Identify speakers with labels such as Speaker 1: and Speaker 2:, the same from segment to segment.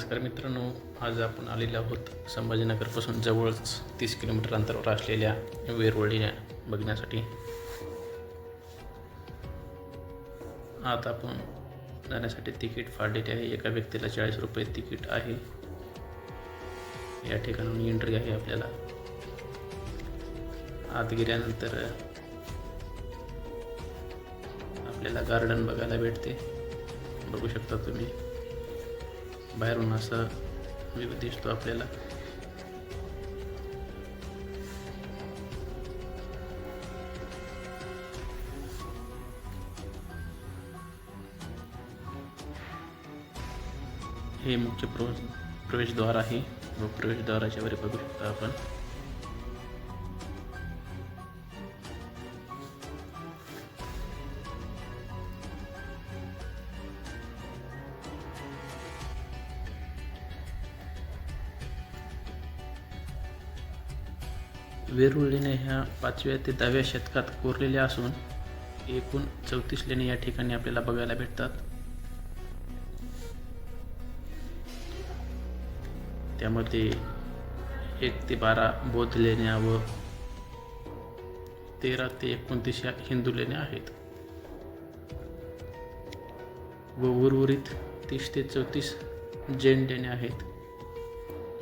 Speaker 1: नमस्कार मित्रांनो, आज आपण आलेलो आहोत संभाजीनगरपासून जवळच 30 किलोमीटर अंतरावर असलेल्या वेरुळी बघण्यासाठी. आता आपण जाण्यासाठी तिकीट फाडलेले आहे. एका व्यक्तीला 40 रुपये तिकीट आहे. या ठिकाणी एंट्री आहे. आपल्याला आत गेल्यानंतर आपल्याला गार्डन बघायला भेटते. बघू शकता तुम्ही, बाहेरून असा व्ह्यू दिसतो आपल्याला. हे मुख्य प्रवेशद्वार आहे व प्रवेशद्वाराच्या वर बघू शकता आपण वेरूळ लेण्या ह्या 5व्या ते 10व्या शतकात कोरलेल्या असून एकूण 34 लेण्या या ठिकाणी आपल्याला बघायला भेटतात. त्यामध्ये 1 ते 12 बौद्ध लेण्या व 13 ते 29 या हिंदू लेण्या आहेत व उर्वरित 30 ते 34 जैन लेण्या आहेत.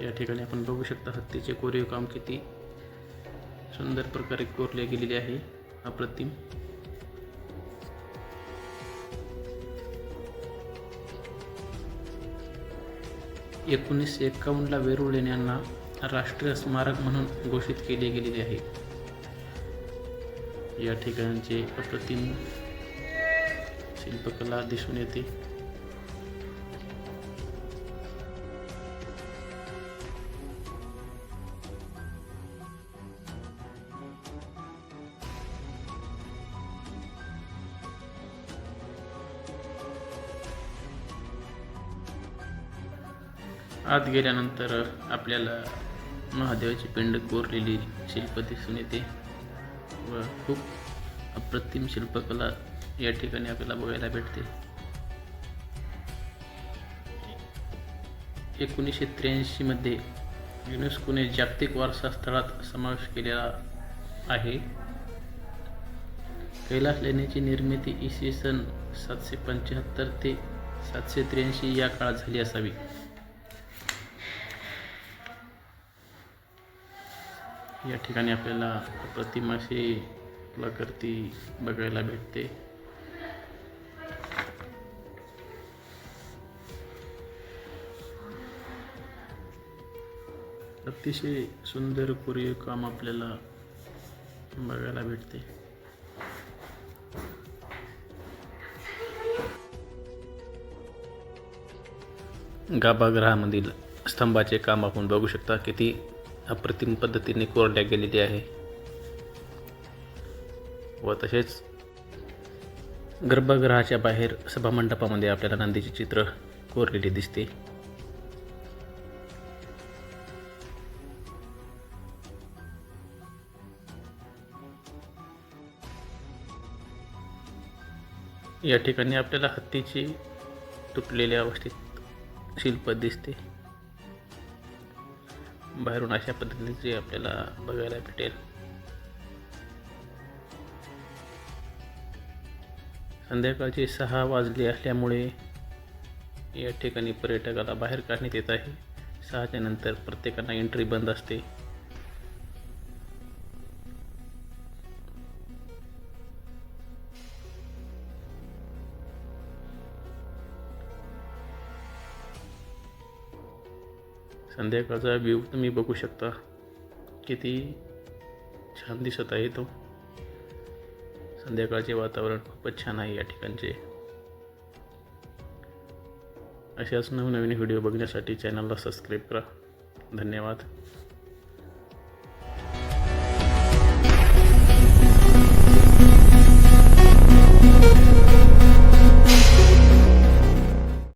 Speaker 1: या ठिकाणी आपण बघू शकता हत्तीचे कोरीव काम किती सुंदर प्रकारे कोरले गेलेले आहे. अप्रतिम. ला वेरूळ लेण्यांना राष्ट्रीय स्मारक म्हणून घोषित केले गेलेले आहे. या ठिकाणचे अप्रतिम शिल्पकला दिसून येते. आत गेल्यानंतर आपल्याला महादेवाची पिंड कोरलेली शिल्प दिसून येते व खूप अप्रतिम शिल्पकला या ठिकाणी आपल्याला बघायला भेटते. 1983 मध्ये युनेस्कोने जागतिक वारसा स्थळात समावेश केलेला आहे. कैलास लेण्याची निर्मिती इसवी सन 775 ते 783 या काळात झाली असावी. या ठिकाणी आपल्याला अप्रतिम अशी कलाकृती बघायला भेटते. अतिशय सुंदर कोरीव काम आपल्याला बघायला भेटते. गाभागृहामधील स्तंभाचे काम आपण बघू शकता किती अप्रतिम पद्धतीने कोरल्या गेलेली आहे व तसेच गर्भगृहाच्या बाहेर सभामंडपामध्ये आपल्याला नंदीचे चित्र कोरलेले दिसते. या ठिकाणी आपल्याला हत्तीची तुटलेल्या अवस्थेत शिल्प दिसते. बाहेरून अशा पद्धतीचे आपल्याला बघायला भेटेल. संध्याकाळचे 6 वाजले असल्यामुळे या ठिकाणी पर्यटकाला बाहेर काढण्यात येत आहे. 6च्या नंतर प्रत्येकाला एंट्री बंद असते. संध्याकाळचा व्ह्यू तुम्ही बघू शकता किती छान दिसत आहे तो. संध्याकाळचे वातावरण खूपच छान आहे या ठिकाणचे. अशाच नवनवीन व्हिडिओ बघण्यासाठी चॅनलला सबस्क्राईब करा. धन्यवाद.